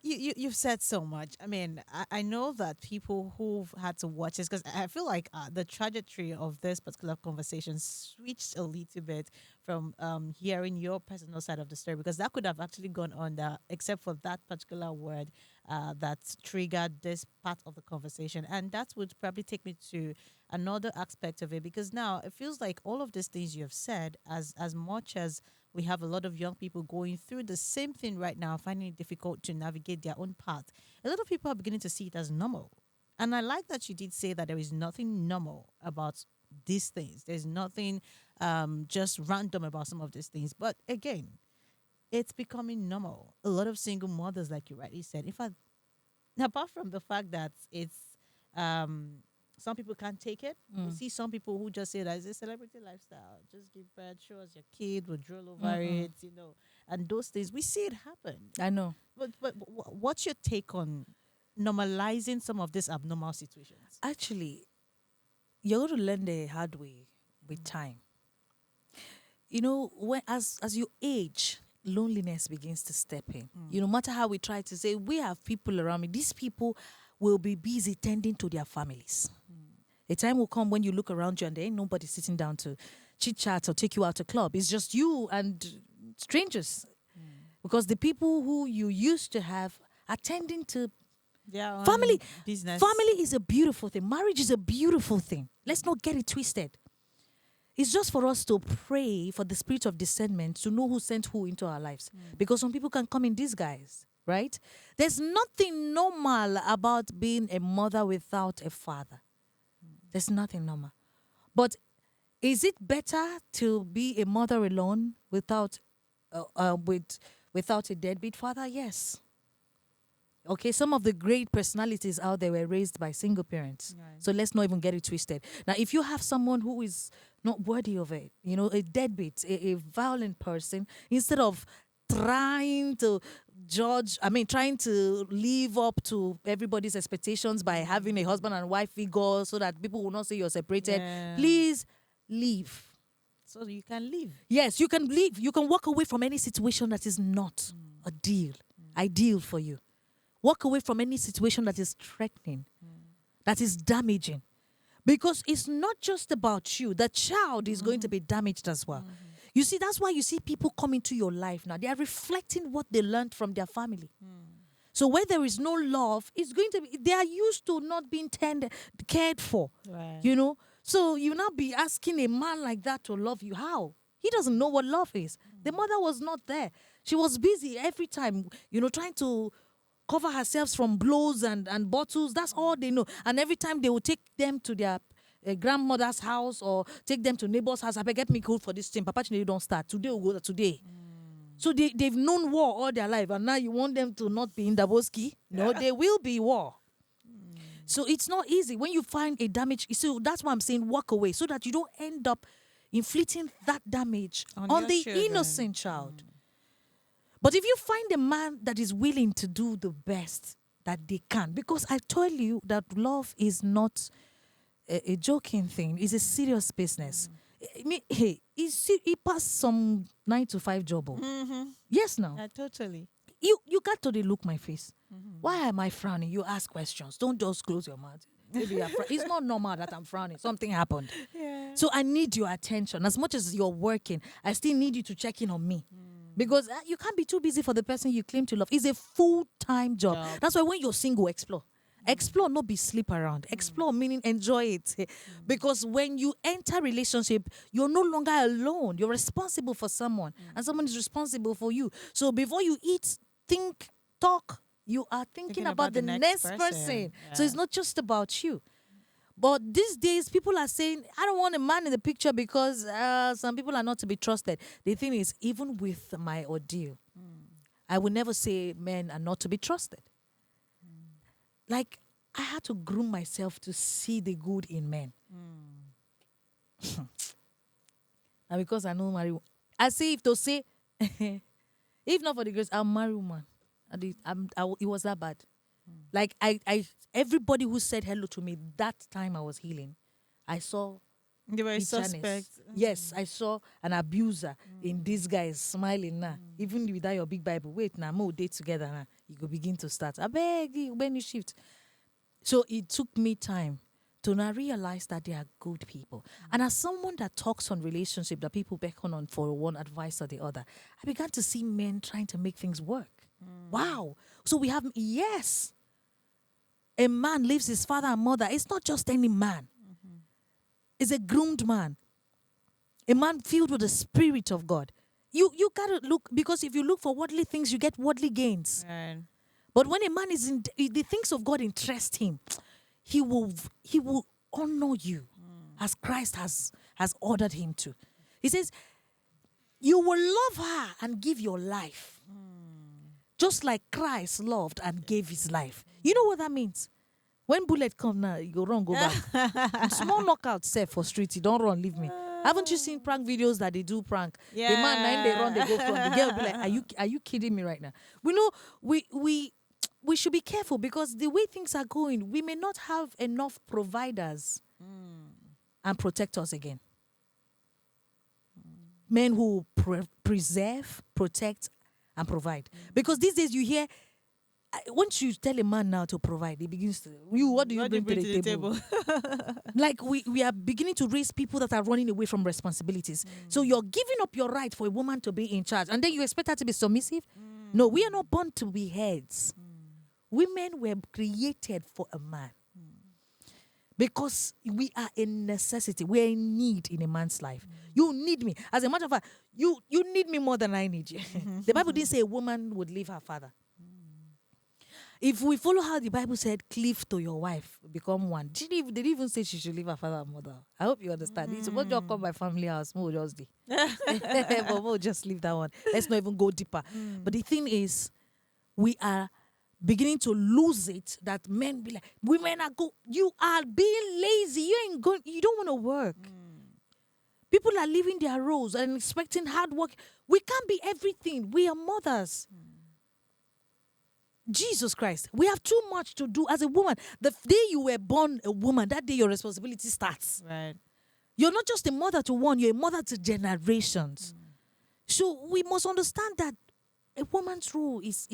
You've said so much. I mean, I know that people who've had to watch this because I feel like the trajectory of this particular conversation switched a little bit from hearing your personal side of the story because that could have actually gone on there except for that particular word that triggered this part of the conversation, and that would probably take me to another aspect of it because now it feels like all of these things you have said, as much as we have a lot of young people going through the same thing right now, finding it difficult to navigate their own path. A lot of people are beginning to see it as normal. And I like that you did say that there is nothing normal about these things. There's nothing just random about some of these things. But again, it's becoming normal. A lot of single mothers, like you rightly said, in fact, apart from the fact that it's some people can't take it. We see some people who just say that it's a celebrity lifestyle. Just give birth, show us your kid, we'll drool over it, you know, and those things. We see it happen. I know. But what's your take on normalizing some of these abnormal situations? Actually, you're going to learn the hard way with time. You know, when as you age, loneliness begins to step in. You know, no matter how we try to say, we have people around me, these people will be busy tending to their families. A time will come when you look around you and there ain't nobody sitting down to chit chat or take you out to club. It's just you and strangers. Because the people who you used to have are tending to Their family. own business. Family is a beautiful thing. Marriage is a beautiful thing. Let's not get it twisted. It's just for us to pray for the spirit of discernment to know who sent who into our lives. Because some people can come in disguise, right? There's nothing normal about being a mother without a father. There's nothing normal. But is it better to be a mother alone without without a deadbeat father? Yes. Okay, some of the great personalities out there were raised by single parents. Right. So let's not even get it twisted. Now, if you have someone who is not worthy of it, a deadbeat, a violent person, instead of trying to trying to live up to everybody's expectations by having a husband and wife figure so that people will not say you're separated, Yeah. please leave. So you can leave. Yes, you can leave. You can walk away from any situation that is not ideal for you. Walk away from any situation that is threatening, that is damaging. Because it's not just about you. The child is going to be damaged as well. You see, that's why you see people come into your life now. They are reflecting what they learned from their family. So where there is no love, it's going to be, they are used to not being cared for. Right. So you now be asking a man like that to love you. How? He doesn't know what love is. The mother was not there. She was busy every time, trying to cover herself from blows and bottles. That's all they know. And every time they will take them to their grandmother's house or take them to neighbor's house. I beg, get me cool for this thing. Papa, you don't start. Today will go today. So they've known war all their life. And now you want them to not be in Daboski? No, there will be war. So it's not easy. When you find a damage, so that's why I'm saying walk away so that you don't end up inflicting that damage on the children. innocent child. But if you find a man that is willing to do the best that they can, because I tell you that love is not a joking thing, it's a serious business. I mean, hey, he passed some 9-to-5 job. Yes, now. Totally. You got to look my face. Why am I frowning? You ask questions. Don't just close your mouth. Maybe you're it's not normal that I'm frowning. Something happened. Yeah. So I need your attention. As much as you're working, I still need you to check in on me. Because you can't be too busy for the person you claim to love. It's a full-time job. That's why when you're single, explore. Explore, not be sleep around. Explore, meaning enjoy it. Because when you enter relationship, you're no longer alone. You're responsible for someone. And someone is responsible for you. So before you eat, think, talk, you are thinking about the next person. Yeah. So it's not just about you. But these days, people are saying, I don't want a man in the picture because some people are not to be trusted. The thing is, even with my ordeal, I would never say men are not to be trusted. Like, I had to groom myself to see the good in men. And because I know marry, I say if to say, if not for the grace, I'll marry woman. It was that bad. Like everybody who said hello to me that time I was healing, I saw They were bitterness. suspect. Yes, I saw an abuser in disguise smiling now. Even without your big Bible. Wait now, more date together now. You go begin to start. I beg you when you shift. So it took me time to now realize that they are good people. And as someone that talks on relationship that people beckon on for one advice or the other, I began to see men trying to make things work. Wow. So we have, yes, a man leaves his father and mother. It's not just any man. It's a groomed man. A man filled with the Spirit of God. You got to look, because if you look for worldly things, you get worldly gains. Right. But when a man is in the things of God interest him, he will honor you as Christ has ordered him to. He says, you will love her and give your life. Just like Christ loved and gave his life. You know what that means? When bullet come now, you go run, go back. Small knockout set for street, you don't run, leave me. Haven't you seen prank videos that they do prank? Yeah. The man, now they run, they go front. The girl will be like, are you kidding me right now? We know we should be careful because the way things are going, we may not have enough providers and protect us again. Men who preserve, protect, and provide. Because these days you hear Once you tell a man now to provide, he begins to, what do you bring to the table? Like we are beginning to raise people that are running away from responsibilities. So you're giving up your right for a woman to be in charge, and then you expect her to be submissive? No, we are not born to be heads. Women were created for a man. Because we are a necessity. We are in need in a man's life. You need me. As a matter of fact, you need me more than I need you. The Bible didn't say a woman would leave her father. If we follow how the Bible said, cleave to your wife, become one. They didn't even say she should leave her father and mother. I hope you understand. It's what you call my family house. We'll just do. But we'll just leave that one. Let's not even go deeper. But the thing is, we are beginning to lose it, that men be like, women are you are being lazy. You don't want to work. People are leaving their roles and expecting hard work. We can't be everything. We are mothers. Jesus Christ. We have too much to do as a woman. The day you were born a woman, that day your responsibility starts. Right. You're not just a mother to one, you're a mother to generations. So we must understand that a woman's role is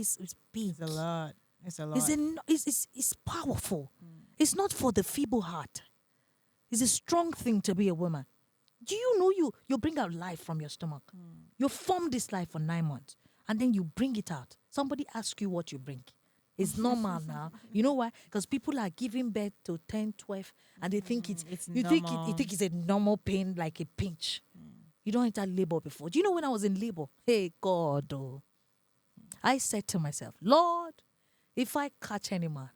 big. It's a lot. It's a lot. It's powerful. It's not for the feeble heart. It's a strong thing to be a woman. Do you know you bring out life from your stomach? You form this life for 9 months, and then you bring it out. Somebody asks you what you bring. It's normal now. You know why? Because people are giving birth to 10, 12, and they think you think it's a normal pain, like a pinch. You don't enter labor before. Do you know when I was in labor? Hey, God, I said to myself, Lord, if I catch any man,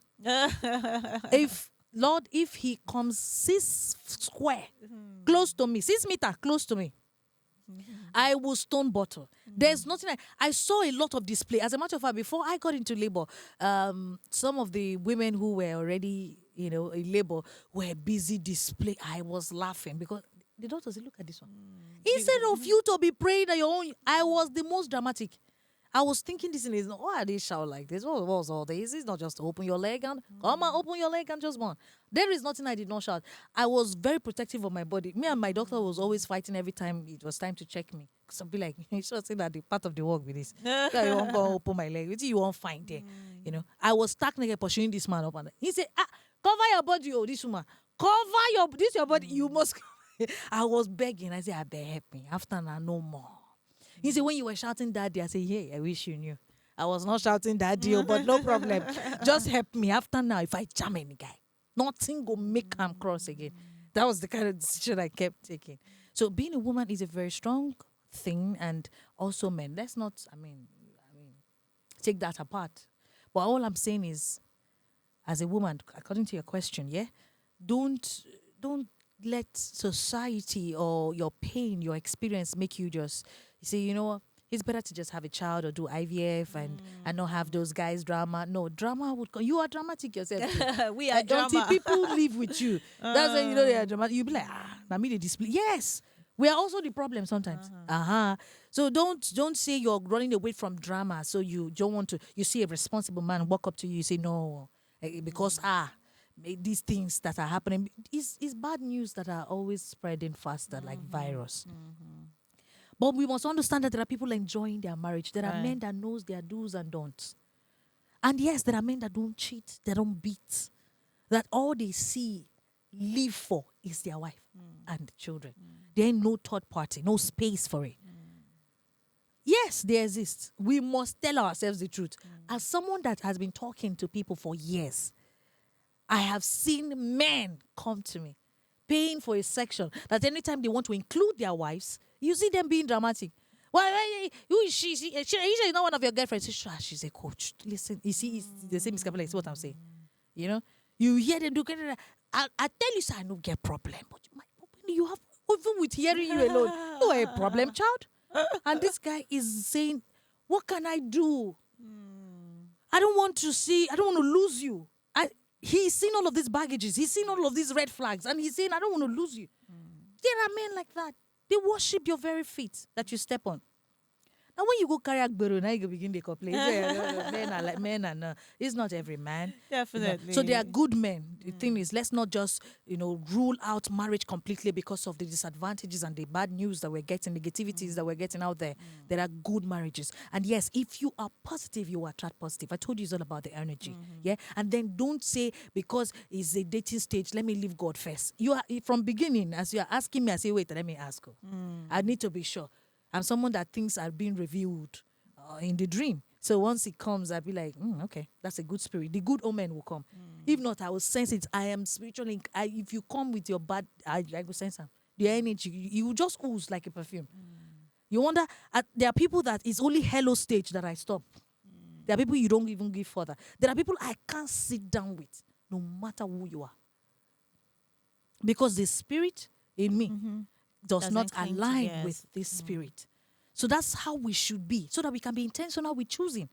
if he comes 6 square close to me, 6 meter close to me, I will stone bottle. There's nothing. I saw a lot of display. As a matter of fact, before I got into labor, some of the women who were already, in labor were busy display. I was laughing because the doctor said, "Look at this one." Instead of you to be praying at your own, I was the most dramatic. I was thinking this is not, why are they shout like this? What was all this? It's not just to open your leg and come on, open your leg and just one. There is nothing I did not shout. I was very protective of my body. Me and my doctor was always fighting every time it was time to check me. Because I'd be like, you should say that the part of the work with this. You won't go open my leg. What do you won't find there? I was stuck naked pursuing this man up and he said, cover your body, this woman. Cover your body. You must. I was begging. I said, I beg, help me. After now, no more. He said, when you were shouting daddy, I said, hey, I wish you knew. I was not shouting daddy, but no problem. Just help me. After now, if I jam any guy, nothing go make him cross again. That was the kind of decision I kept taking. So being a woman is a very strong thing, and also men. Let's not, take that apart. But all I'm saying is, as a woman, according to your question, don't let society or your pain, your experience make you just, you say, you know what, it's better to just have a child or do IVF and not have those guys drama. No, drama would come. You are dramatic yourself too. We are drama. Until people live with you. That's when you know they are dramatic. You'll be like, now me they display. Yes, we are also the problem sometimes. So don't say you're running away from drama. So you don't want to, you see a responsible man walk up to you, you say, no, because these things that are happening is bad news that are always spreading faster like virus. But we must understand that there are people enjoying their marriage. There are men that knows their do's and don'ts. And yes, there are men that don't cheat, they don't beat. That all they live for is their wife and the children. There ain't no third party, no space for it. Yes, they exist. We must tell ourselves the truth. As someone that has been talking to people for years, I have seen men come to me paying for a section that anytime they want to include their wives, you see them being dramatic. Well, she's not one of your girlfriends. She's a coach. Listen, you see, it's the same Miss Capella. It's what I'm saying. You hear them do. I tell you, sir, I don't get problem. But you have, even with hearing you alone, you are a problem child. And this guy is saying, what can I do? I don't want to lose you. He's seen all of these baggages. He's seen all of these red flags. And he's saying, I don't want to lose you. There are men like that. They worship your very feet that you step on. And when you go carry agbero, now you go begin to complain. Men are like men, and it's not every man. Definitely. So they are good men. The thing is, let's not just rule out marriage completely because of the disadvantages and the bad news that we're getting, negativities that we're getting out there. There are good marriages, and yes, if you are positive, you attract positive. I told you it's all about the energy. Yeah, and then don't say because it's a dating stage, let me leave God first. You are from beginning, as you are asking me, I say, wait, let me ask you. I need to be sure. I'm someone that things are being revealed in the dream. So once it comes, I'll be like, okay, that's a good spirit. The good omen will come. If not, I will sense it. I am spiritually. If you come with your bad, I will sense them. The energy, you will just ooze like a perfume. You wonder, there are people that it's only hello stage that I stop. There are people you don't even give further. There are people I can't sit down with, no matter who you are. Because the spirit in me does not align with this spirit. So that's how we should be, so that we can be intentional with choosing.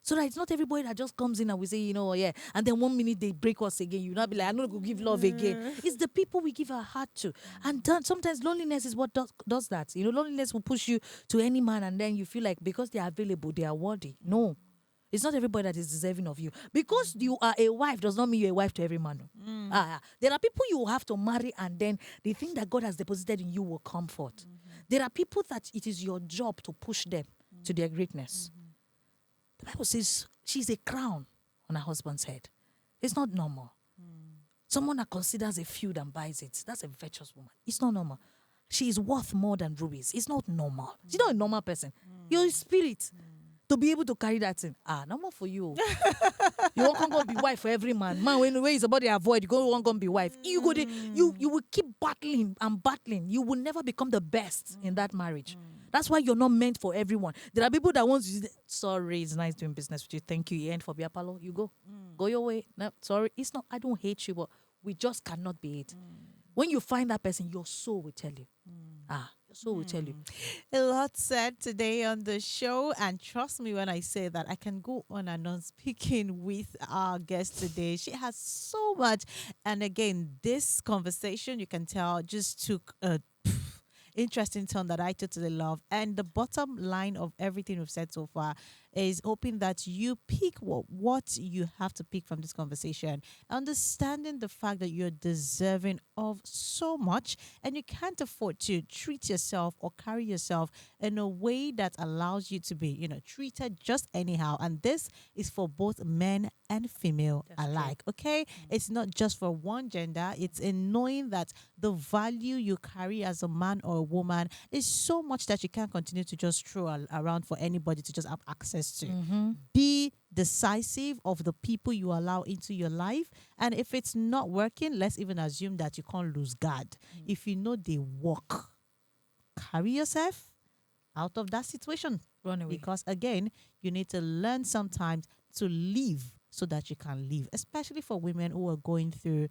So that it's not everybody that just comes in and we say, yeah. And then 1 minute they break us again. You not be like, I'm not going to give love again. It's the people we give our heart to. And sometimes loneliness is what does that. Loneliness will push you to any man, and then you feel like because they are available, they are worthy. No. It's not everybody that is deserving of you. Because you are a wife does not mean you're a wife to every man. There are people you will have to marry, and then the thing that God has deposited in you will come forth. There are people that it is your job to push them to their greatness. The Bible says she's a crown on her husband's head. It's not normal. Someone that considers a feud and buys it, that's a virtuous woman. It's not normal. She is worth more than rubies. It's not normal. She's not a normal person. You're a spirit. To be able to carry that thing. Normal for you. You won't come be wife for every man. Man, when it's about to avoid, you won't come be wife. You will keep battling and battling. You will never become the best in that marriage. That's why you're not meant for everyone. There are people that want to sorry, it's nice doing business with you. Thank you. You end for Biapalo. You go. Go your way. No, sorry. It's not, I don't hate you, but we just cannot be it. When you find that person, your soul will tell you. Your soul will tell you. A lot said today on the show, and trust me when I say that I can go on and on speaking with our guest today. She has so much, and again, this conversation you can tell just took a interesting turn that I totally love. And the bottom line of everything we've said so far is hoping that you pick what you have to pick from this conversation, understanding the fact that you're deserving of so much and you can't afford to treat yourself or carry yourself in a way that allows you to be, treated just anyhow. And this is for both men and female alike. Okay, it's not just for one gender. It's in knowing that the value you carry as a man or a woman is so much that you can't continue to just throw around for anybody to just have access to. Be decisive of the people you allow into your life, and if it's not working, let's even assume that you can't lose guard. If you know they work, carry yourself out of that situation. Run away. Because again, you need to learn sometimes to live so that you can live, especially for women who are going through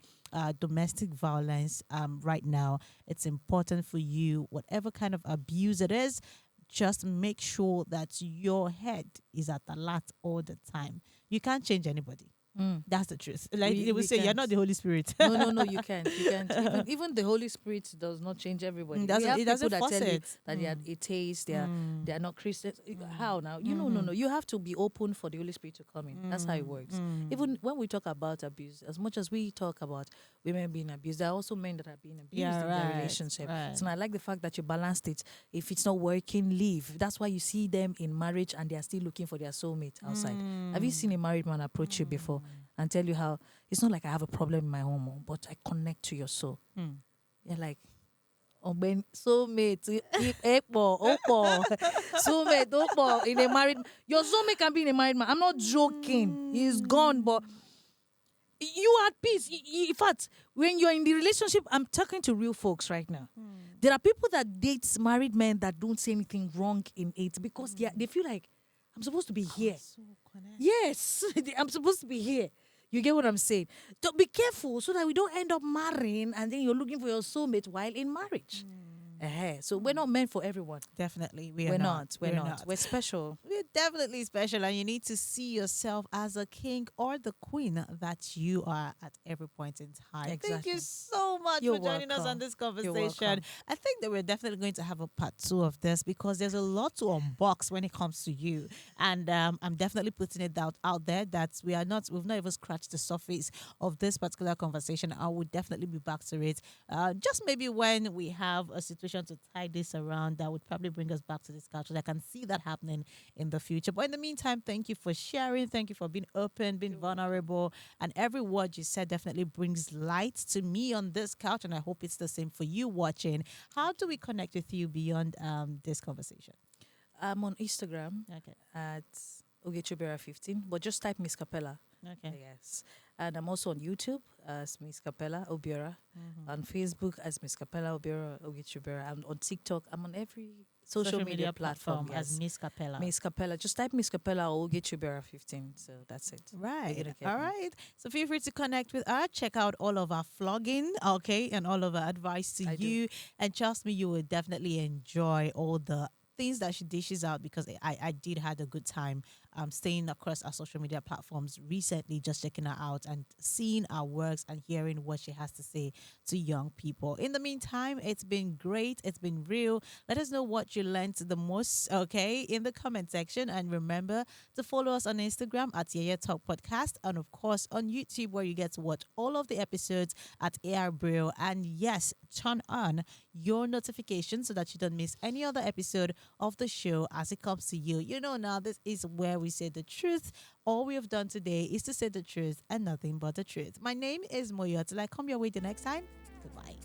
domestic violence right now. It's important for you, whatever kind of abuse it is, just make sure that your head is at alert all the time. You can't change anybody. That's the truth. Like they will say, you're not the Holy Spirit. No, you can't. You can't. Even the Holy Spirit does not change everybody. It doesn't, we have it doesn't people that force tell you it. that they are atheists, they are not Christians. How now? No. You have to be open for the Holy Spirit to come in. That's how it works. Even when we talk about abuse, as much as we talk about women being abused, there are also men that are being abused in their relationship. Right. So I like the fact that you balanced it. If it's not working, leave. That's why you see them in marriage and they are still looking for their soulmate outside. Have you seen a married man approach you before and tell you how it's not like I have a problem in my home, but I connect to your soul? You're like, when soulmate, soulmate, in a married, your soulmate can be in a married man. I'm not joking. He's gone, but you are at peace. In fact, when you're in the relationship, I'm talking to real folks right now. There are people that date married men that don't see anything wrong in it because they feel like, I'm supposed to be here. Yes, I'm supposed to be here. You get what I'm saying? So be careful so that we don't end up marrying and then you're looking for your soulmate while in marriage. So we're not meant for everyone. Definitely, we are We're not. not. We're We're not. not. We're special. We're definitely special, and you need to see yourself as a king or the queen that you are at every point in time. Thank you Exactly. so much You're for joining us on welcome. this You're conversation. welcome. I think that we're definitely going to have a part two of this because there's a lot to unbox when it comes to you, and I'm definitely putting it out there that we've not even scratched the surface of this particular conversation. I would definitely be back to it. Just maybe when we have a situation to tie this around, that would probably bring us back to this culture. I can see that happening in the future. But in the meantime, thank you for sharing. Thank you for being open, being You're welcome. vulnerable. And every word you said definitely brings light to me on this couch. And I hope it's the same for you watching. How do we connect with you beyond this conversation? I'm on Instagram Okay. at Ogechubera15, but just type Miss Capella. Okay. Yes. And I'm also on YouTube as Miss Capella Obiora, Mhm. on Facebook as Miss Capella Obiora Ogechubera, and on TikTok. I'm on every social media platform. as Yes. Miss Capella. Miss Capella. Just type Miss Capella or Ogechubera15. So that's it. You're Right. gonna get All me. right. So feel free to connect with us. Check out all of our vlogging, okay, and all of our advice to I do. you. And trust me, you will definitely enjoy all the things that she dishes out because I did had a good time staying across our social media platforms recently, just checking her out and seeing our works and hearing what she has to say to young people. In the meantime, it's been great. It's been real. Let us know what you learned the most, okay, in the comment section. And remember to follow us on Instagram at YeYeTalk Podcast and, of course, on YouTube where you get to watch all of the episodes at AR Braille. And yes, turn on your notifications so that you don't miss any other episode of the show as it comes to you. You know, now this is where we say the truth. All we have done today is to say the truth and nothing but the truth. My name is Moyo. Till I come your way the next time, goodbye.